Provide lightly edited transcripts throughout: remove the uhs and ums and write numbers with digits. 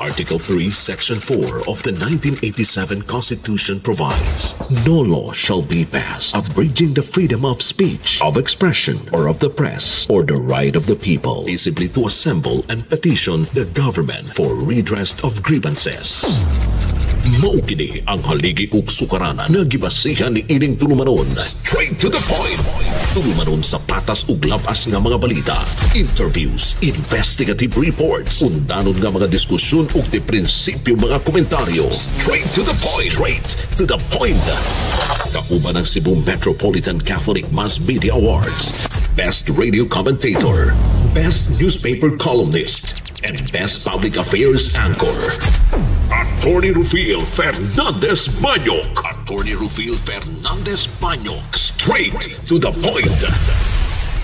Article 3, Section 4 of the 1987 Constitution provides, no law shall be passed abridging the freedom of speech, of expression, or of the press, or the right of the people peaceably to assemble and petition the government for redress of grievances. Maukini ang haligi ug sukaranan nga gibasihan ni ining tulumanon. Straight to the point. Tulumanon sa patas ug labas nga mga balita, interviews, investigative reports, undanon nga mga diskusyon ug de prinsipyo mga komentaryo. Straight to the point. Straight to the point. Kauban ng Cebu Metropolitan Catholic Mass Media Awards, Best Radio Commentator, Best Newspaper Columnist, and Best Public Affairs Anchor. Attorney Rufil Fernandez Banyok. Attorney Rufil Fernandez Banyok. Straight to the point.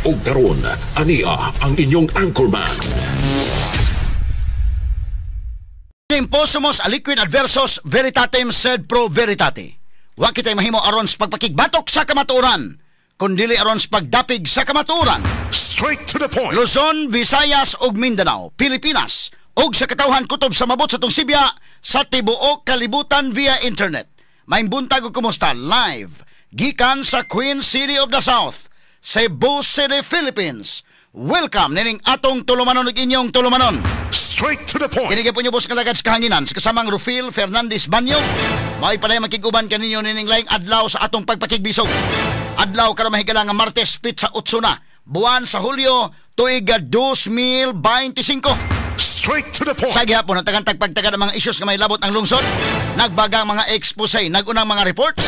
O karon, ania ang inyong anchorman. Imposumos a liquid adversus veritatem sed pro veritate. Wa kitay mahimo aron sa pagpakigbatok sa kamatuoran, kundili aron sa pagdapig sa kamatuoran. Straight to the point. Luzon, Visayas ug Mindanao, Pilipinas, ug sa katawhan kutob sa mabot sa tong Sibya sa tibuok kalibutan via internet. May buntag ug kumusta live gikan sa Queen City of the South, Cebu City, Philippines. Welcome nining atong tulumanon ug inyong tulumanon. Straight to the point. Kini po niyo boss kalagad sa kahanginan sa kasamang Rufil Fernandez Banyok. May panay makiguban kaninyo nining laing adlaw sa atong pagpakigbisog. Adlaw karon mahigala nga Martes pit sa 8 na buwan sa Hulyo tuig 2025. Straight to the point. Sa gihapon natagantag pagtagad ang mga issues nga may labot ang lungsod, nagbagang mga expose, nagunang mga reports,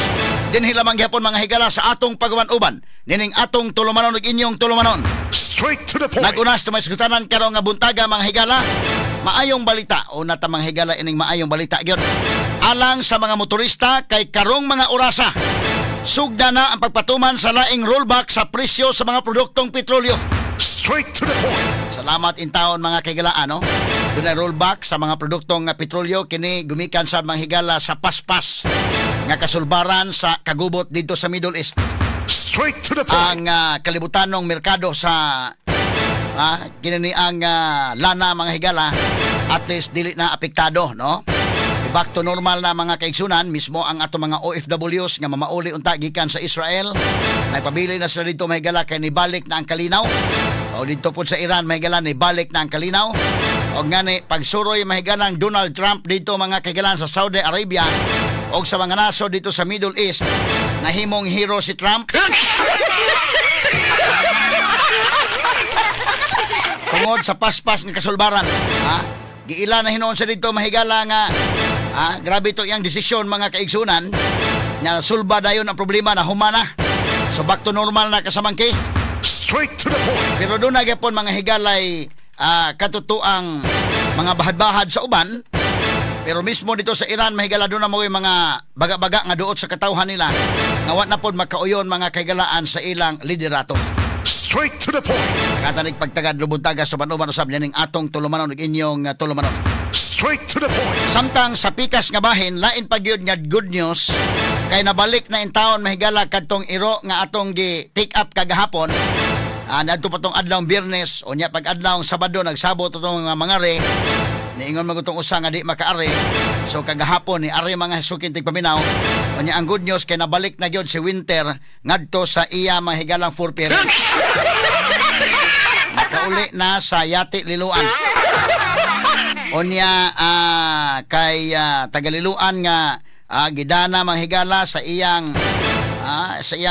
din hilamang gihapon mga higala sa atong pagawan-uban nining atong tulumanon ug inyong tulumanon. Straight to the point. Nagunas tumay sugtanan karon nga buntaga mga higala, maayong balita o nata mga higala ining maayong balita gyud alang sa mga motorista kay karong mga orasa. Sugda na ang pagpatuman sa laing rollback sa presyo sa mga produktong petrolyo. Straight to the point. Salamat in taon mga kaigalaan, no? Doon na rollback sa mga produktong petrolyo kini gumikan sa mga higala sa paspas nga kasulbaran sa kagubot dito sa Middle East. Straight to the point. Ang kalibutanong merkado sa kinini ang lana mga higala at least dili na apektado, no? Back to normal na mga kaigsunan, mismo ang ato mga OFWs nga mamauli unta gikan sa Israel. Nagpabili na sila dito mahigala kay nibalik na ang kalinaw. O dito po sa Iran mahigala nibalik na ang kalinaw. O ngani pagsuroy mahigala ng Donald Trump dito mga kaigalan sa Saudi Arabia o sa mga naso dito sa Middle East, nahimong hero si Trump. Tungod sa paspas ng kasulbaran, giila na hinoon sa dito mahigala nga grabe to iyang desisyon mga kaigsunan nga sulba dayon ang problema na humana. So back to normal na kasamangki. Straight to the point. Pero doon na gyapon mga higalay katutuang mga bahad-bahad sa uban. Pero mismo dito sa Iran mahigala doon na mo yung mga baga-baga nga duot sa katawhan nila nga wa na pod makauyon mga kaigalaan sa ilang liderato. Straight to the point. Katanig pagtagad lubuntaga sa banuban usab ning atong tulumanon ug inyong tulumanon. Straight to the point. Samtang sa pikas nga bahin lain pa gyud nga good news kay nabalik na in taon mahigala kadtong iro nga atong gi take up kagahapon. Nadto pa tong adlaw Biyernes unya pag adlaw Sabado nagsabot tong mga re niingon magutong usa nga di makaari. So kagahapon ni ari mga sukin tigpaminaw unya ang good news kay nabalik na gyud si Winter ngadto sa iya mahigalang Furper. Nakauli na sa Yati Liluan. Unya kay tagaliluan nga gidana manghigala sa iyang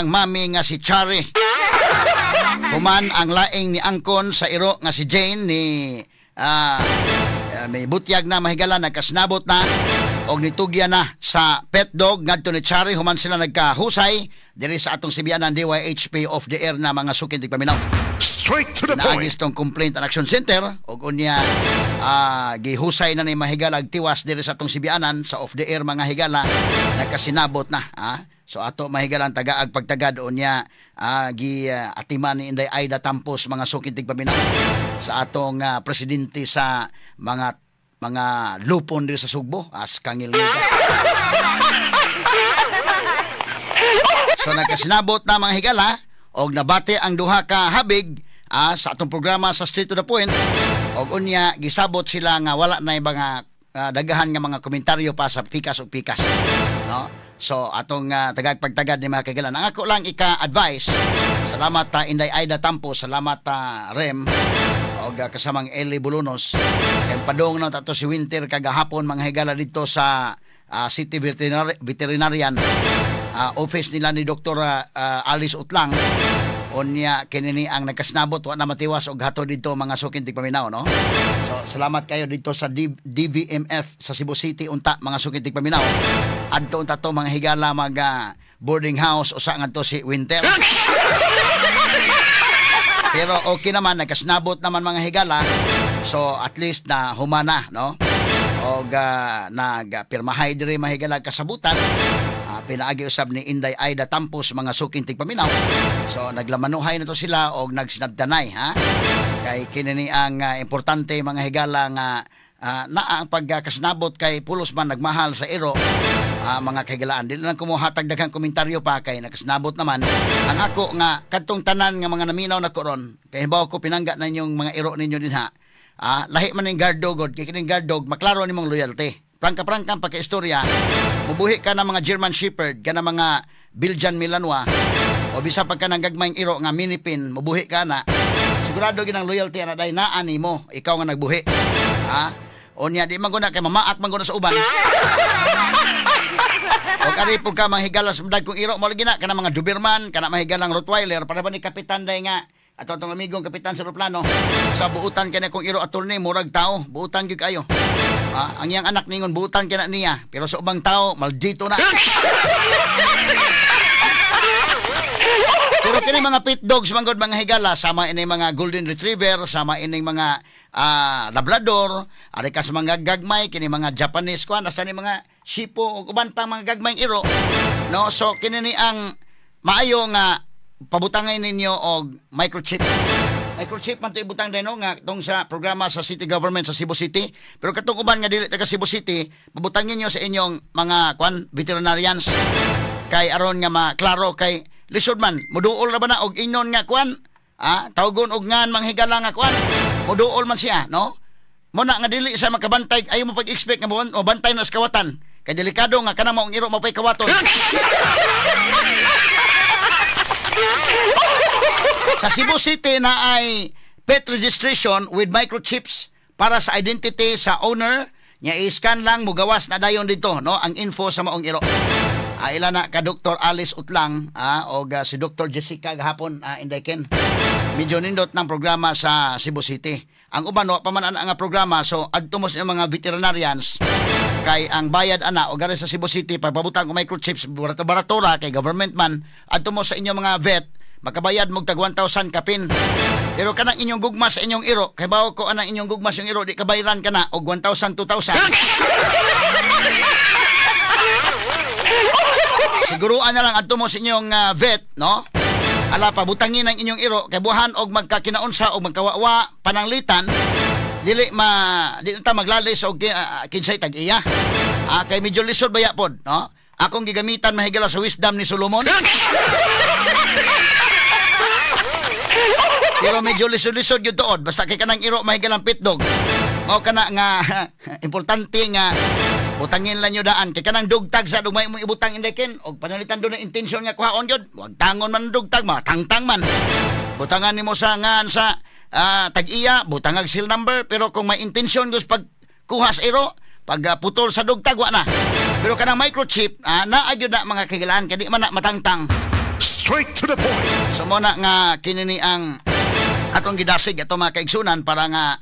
mami nga si Chari. Human ang laing ni angkon sa iro nga si Jane ni may butyag na mahigala nagkasnabot na og nitugya na sa pet dog ngadto ni Chari. Human sila nagkahusay diri sa atong Sibianan DYHP off the air na mga sukin tigpaminaw. Straight to the point. Naagis tong Complaint and Action Center og unya gihusay na ni mahigala tiwas diri sa atong Sibianan sa off the air mga higala nagkasinabot na. So ato mahigalang tagaag pagtagad unya atiman ni Inday Aida Tampos mga sukin tigpaminaw sa atong presidente sa mga lupon diri sa Sugbo as Kangilnga. So nagkasinabot na mga higala og nabati ang duha ka habig sa atong programa sa Straight to the Point og unya gisabot sila nga wala na mga dagahan nga mga komentaryo pa sa pikas o pikas, no? So atong tagagpagtagad ni mga kaigalan. Ang ako lang ika-advise, salamat Inday Aida Tampo, salamat Rem og kasamang Eli Bulunos. Kay padong na tato si Winter kagahapon mga higala dito sa City Veterinarian office nila ni Dr. Alice Utlang. Onya kinini ang nagkasnabot wa na matiwas og hato dito mga sukin tigpaminaw, no? So salamat kayo dito sa DVMF sa Cebu City unta mga sukin tigpaminaw. Adto unta to mga higala mag boarding house usa ngadto si Winter. Pero okay naman, nagkasnabot naman mga higala. So at least na humana, no? Og nagpirmahay diri mga higala kasabutan. Pinaagi usab ni Inday Aida Tampos mga suking tigpaminaw. So naglamanuhay na to sila og nagsinabdanay, ha? Kay kinini ang importante mga higala nga naa ang pagkasnabot kay pulos man nagmahal sa iro. Mga kahigalaan, dili lang kumuhatag daghang komentaryo pa kay nakasnabot naman ang ako nga kadtong tanan nga mga naminaw na koron. Kay hibaw ko pinangga na yung mga iro ninyo dinha. Lahi man ning guard dog kay kining guard dog maklaro nimong loyalty. Prangka-prangka pagka-istorya, mubuhi ka ng mga German Shepherd, ka ng mga Belgian Malinois, o bisa pagka ng gagmayng iro nga minipin, mubuhi ka na, sigurado ginang loyalty na dahil naani mo, ikaw nga nagbuhi. O niya, di maguna kay mamaak maguna sa uban. O karipog ka mga higalas, madag kong iro, mo lagi na, ka ng mga Doberman, ka na mga higalang Rottweiler, para ba ni Kapitan day nga, ato itong amigong Kapitan sa Aeroplano, sa buutan ka na kong iro attorney, murag tao, buutan gyud kayo. Ang iyang anak ningon buutan ka na niya, pero sa ubang tao, maldito na. Pero kini mga pit dogs, mga higala, sama ini mga golden retriever, sama ini mga labrador, ari ka sa mga gagmay, kini mga Japanese, nasa ni mga shipo, uban pa mga gagmayng iro. No? So, kini ni ang maayo nga pabutangay ninyo og microchip. Microchip man to ibutang dino nga tong sa programa sa city government sa Cebu City. Pero katong uban nga dili taga Cebu City, pabutangin niyo sa inyong mga veterinarians kay aron nga maklaro kay lisod man muduol ra ba na og inyon nga tawgon og ngan manghigala nga muduol man siya, no? Mo na nga dili sa makabantay, ayo mo pag-expect nga mo bantay na sa kawatan. Kay delikado nga kana maong iro mapay kawaton. Sa Cebu City na ay pet registration with microchips para sa identity sa owner nya i-scan lang mugawas na dayon dito, no, ang info sa maong iro. Ila na ka Dr. Alice Utlang o si Dr. Jessica gahapon Indayken. Medyo nindot ng programa sa Cebu City. Ang uban no pamanan ang programa, so adto mo sa mga veterinarians kay ang bayad ana o gari sa Cebu City pagpabutang og microchips baratora kay government man adto mo sa inyong mga vet makabayad mo tag 1,000 kapin. Pero kanang inyong gugma sa inyong iro, kay bawo ko anang inyong gugma sa inyong iro, di kabayaran ka na og 1,000, 2,000. Siguruan na lang adto mo sa inyong vet, no? Ala pa butangin ang inyong iro kay buhan og magkakinaunsa og magkawawa pananglitan. Dili ta maglalis og kinsay tag iya. Kay medyo lisod baya pod, no? Akong gigamitan mahigala sa wisdom ni Solomon. Pero medyo lisod-lisod yun doon. Basta kay kanang iro mahigalang pitdog. O kana nga importante nga butangin lang nyo daan. Kay kanang dugtag sa dumay mo ibutang Indayken. O panalitan doon ang intensyon nga kuhaon yun. Huwag tangon man dugtag, tangtang man. Butangan ni mo sa ngan sa tag-iya, butangag seal number. Pero kung may intensyon gusto pagkuha sa iro, pag putol sa dugtag, wa na. Pero kanang microchip, naagyo na mga kagilaan. Kaya di man na matangtang. Straight to the point. So muna nga kinini ang atong gidasig ato mga kaigsunan para nga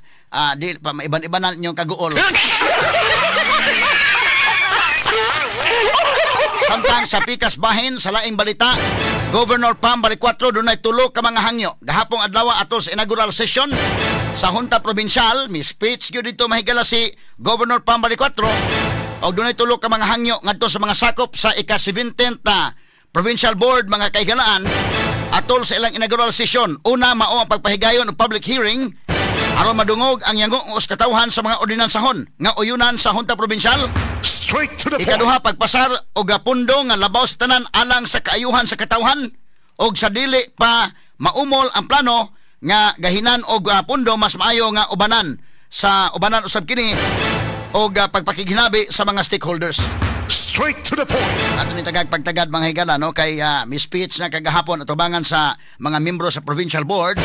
di pa maiban-ibanan inyong kaguol. Samtang sa pikas bahin sa laing balita, Governor Pam Balicuatro dunay tulo ka mga hangyo gahapong adlaw atol sa inaugural session sa Junta Provincial. May speech gyud dito mahigala si Governor Pam Balicuatro og dunay tulo ka mga hangyo ngadto sa mga sakop sa ika-17th Provincial Board mga kaigalaan atol sa ilang inaugural session. Una, mao ang pagpahigayon ng public hearing aron madungog ang yangong katawhan sa mga ordinansahon nga uyunan sa Junta Provincial. Straight to the point. Ikaduha, pagpasar o gapundo nga labaw sa tanan alang sa kaayuhan sa katawhan og sa dili pa maumol ang plano nga gahinan og pundo mas maayo nga ubanan usab kini o pagpakiginabi sa mga stakeholders. Straight to the point. Ato ni pagtagad mga higala no kay may speech na kagahapon atubangan sa mga membro sa provincial board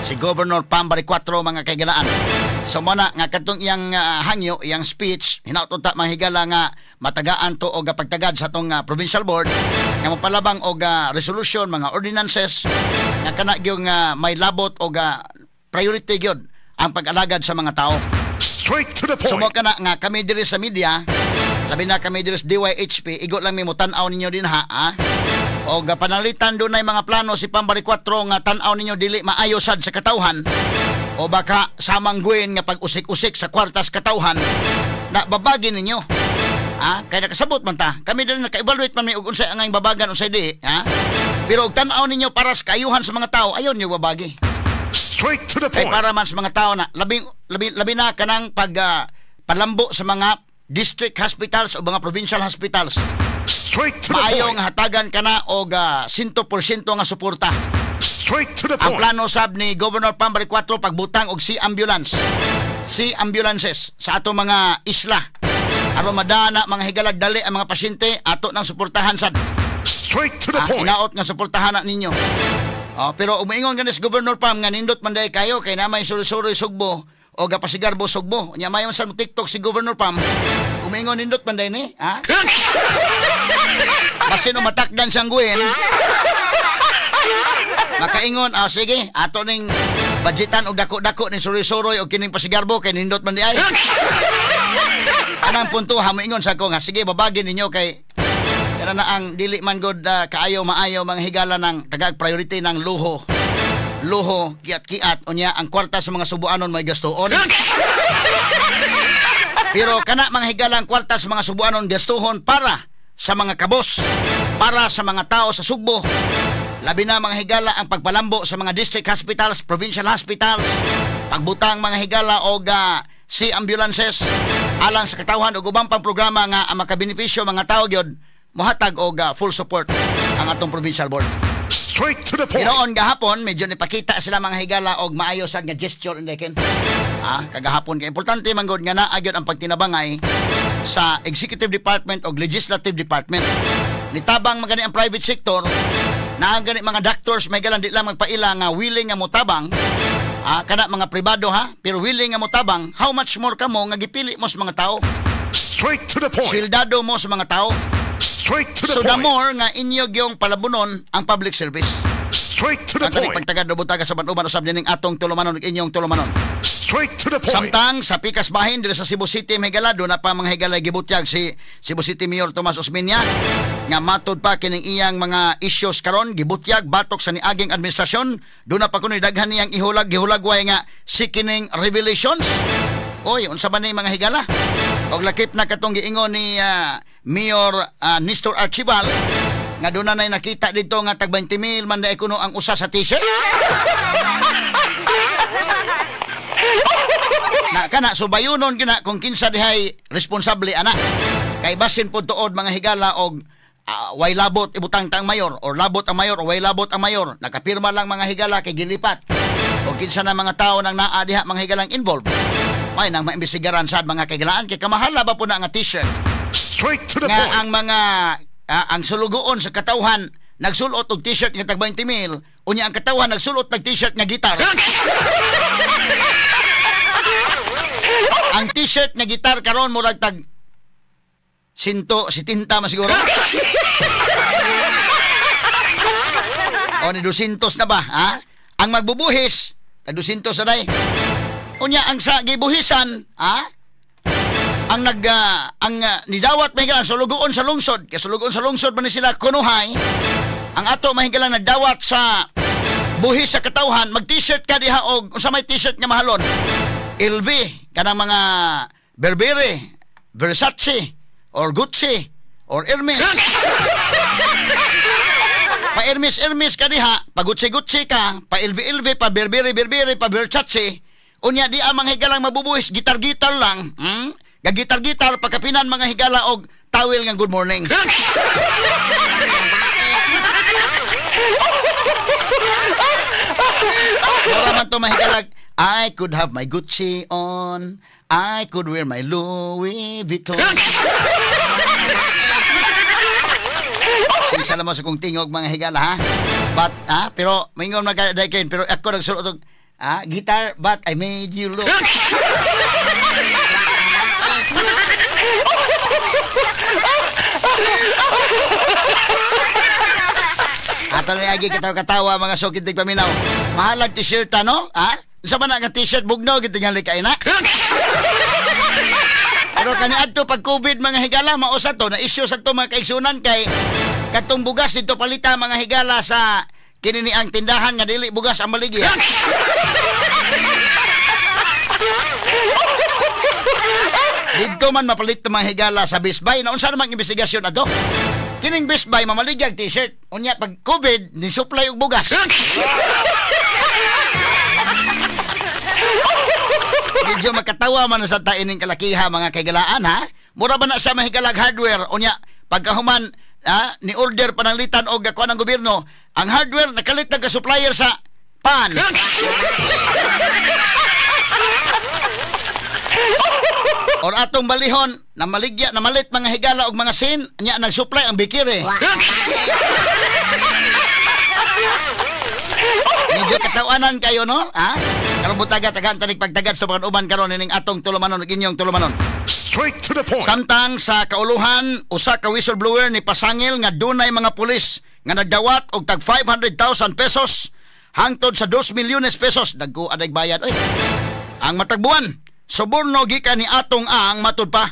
si Governor Pam Bariccuatro mga kaigalaan. So mo na nga kadtong iyang hangyo iyang speech hinauton ta mga higala nga matagaan to og pagtagad sa tong provincial board nga mapalabang og resolution mga ordinances nga kana gyud may labot og priority gyud ang pag-alagad sa mga tao. Straight to the point. Sumo ka na nga kami diri sa media, labi na kami diri sa DYHP, igo lang mi mo tan-aw ninyo din ha. O panalitan doon ay mga plano si Pam Bariccuatro nga tan-aw ninyo dili maayo sad sa katawhan. O baka samang guin nga pag-usik-usik sa kwartas katawhan na babagi ninyo. Kaya nakasabot man ta. Kami dili naka-evaluate man mi og unsay angay babagan unsay di, Pero og tan-aw ninyo para sa kaayuhan sa mga tao, ayon niyo babagi. Straight to the Kay point. para man sa mga tao na labi na kanang palambo sa mga district hospitals o mga provincial hospitals. Straight to the Maayo point. nga hatagan kana og 100% nga suporta. Straight to the Ang point. plano sab ni Governor Pam Bariccuatro pagbutang og sea ambulances sa ato mga isla. Aron madana mga higalag dali ang mga pasyente ato nang suportahan sad. Straight to the point. Inaot nga suportahan na ninyo. Pero umiingon ganis Governor Pam nga nindot man day kayo kay namay suri-suri sugbo o gapasigarbo sugbo. Nya mayon sa TikTok si Governor Pam. Umiingon nindot man day ni, Basin matakdan siyang guin. Makaingon, sige, ato ning budgetan og dako-dako ni suri-suroy og kining pasigarbo kay nindot man di ay. Anang punto ha moingon sa ko nga sige babagi ninyo kay kana na ang dili man god kaayo maayo mga higala ng tagag priority ng luho, kiat-kiat unya ang kwarta sa mga subuanon may gastuon. Pero kana mga higala ang kwarta sa mga subuanon gastuhon para sa mga kabos, para sa mga tao sa Sugbo. Labi na mga higala ang pagpalambo sa mga district hospitals, provincial hospitals, pagbutang mga higala og sea ambulances alang sa katawhan og ubang pang programa nga ang makabenepisyo mga tao gyud mohatag og full support ang atong provincial board. Straight to the point. Hinoon gahapon medyo nipakita sila mga higala og maayo sad nga gesture indeken. Kagahapon kay importante man gud nga naa gyud ang pagtinabangay sa executive department og legislative department. Nitabang magani ang private sector na gani mga doctors may galan di lang magpaila nga willing nga motabang. Kana mga pribado pero willing nga motabang, how much more kamo nga gipili mo sa mga tao? Straight to the point. Sildado mo sa mga tao. Straight to the So the point. more nga inyo gyong palabunon ang public service. Straight to the Ang point. pagtagad do butaga sa banuban usab dining atong tulumanon ug inyong tulumanon. Straight to the point. Samtang sa pikas bahin diri sa Cebu City Megalado na pa mga higalay gibutyag si Cebu City Mayor Tomas Osmeña nga matod pa kining iyang mga issues karon gibutyag batok sa niaging administrasyon do na pa kuno daghan niyang gihulagway nga si kining revelations. Oy, unsa ba ni mga higala? Og lakip na katong giingon ni Mayor Nestor Archibal nga doon na nakita dito nga tag 20,000 man daay kuno ang usa sa t-shirt. Na kana subayunon gina kung kinsa dihay responsable ana. Kay basin pud tuod mga higala og way labot ibutang tang mayor or labot ang mayor o way labot ang mayor. Nakapirma lang mga higala kay gilipat. O kinsa na mga tao nang naa diha mga higalang involved. May nang maimbestigaran sad mga kaigalaan kay kamahala ba po na nga t-shirt. Straight to the Nga point. ang mga ang sulugoon sa katawhan nagsulot og t-shirt nga tag 20,000 unya ang katawhan nagsulot tag t-shirt nga gitar. Ang t-shirt nga gitar karon murag tag 170 masiguro. O ni 200 na ba ang magbubuhis tag 200 sa day. Unya ang sa gibuhisan ang nidawat mahigalan sulugoon sa lungsod kay sulugoon sa lungsod man ni sila kunuhay ang ato mahigalan nadawat sa buhis sa katawhan mag t-shirt ka diha og unsa may t-shirt nga mahalon LV kanang mga Burberry, Versace or Gucci or Hermes. Pa Hermes ka diha, pa Gucci ka, pa LV pa Burberry pa Versace. Unya di ang mga higalang mabubuhis gitar-gitar lang. Gagitar-gitar pagkapinan mga higala og tawil nga good morning. Wala man to mahigalag. I could have my Gucci on. I could wear my Louis Vuitton. Sinsala mo sa kong tingog mga higala ha. But pero mingon magkadaikin pero ako nagsulot og guitar but I made you look. Ato na lagi katawa mga sukitig paminaw. Mahalag t-shirt no? Sa man nga t-shirt bugnaw gid tingali kay na. Pero kaniadto pag COVID mga higala mausa to na issue sa to mga kaigsunan kay katong bugas dito palita mga higala sa kini ni ang tindahan nga dili bugas ang maligi. Dito man mapalit mga higala sa Best Buy na unsa namang investigasyon ato? Kining Best Buy mamaligag t-shirt. Unya pag COVID ni supply og bugas. Medyo makatawa man sa taining kalakiha mga kaigalaan ha. Mura ba na sa mahigalag hardware unya pagkahuman ni order pananglitan og kuan ng gobyerno ang hardware nakalit ng supplier sa pan. Or atong balihon na maligya na malit mga higala og mga sin nya nag-supply ang bikiri. Medyo katawanan kayo no? Karon butaga tagaan tanig pagtagad sa mga uban karon ning atong tulumanon inyong tulumanon. Straight to the point. Samtang sa kauluhan usa ka whistleblower ni pasangil nga dunay mga pulis nga nagdawat og tag 500,000 pesos hangtod sa 2 milyones pesos dagko aday bayad oy. Ang matagbuan suborno gikan ni atong ang matud pa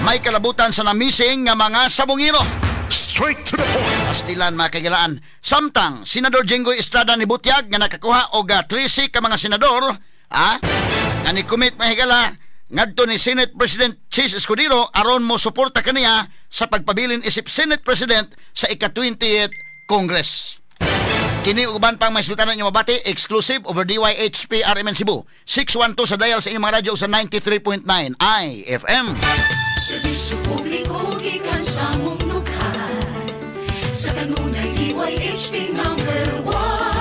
may kalabutan sa namising nga mga sabongiro. Straight to the point. Pastilan mga kaigalaan. Samtang Senador Jinggoy Estrada ni Butyag nga nakakuha og 13 ka mga senador nga ni commit mga higala ngadto ni Senate President Chis Escudero aron mo suporta kaniya sa pagpabilin isip Senate President sa ika-20th Congress. Kini uban pang may sultanan nga mabati exclusive over DYHP RMN Cebu 612 sa dial sa inyong mga radyo sa 93.9 IFM. Serbisyo publiko gikan sa mong lukhan sa kanunay DYHP #1.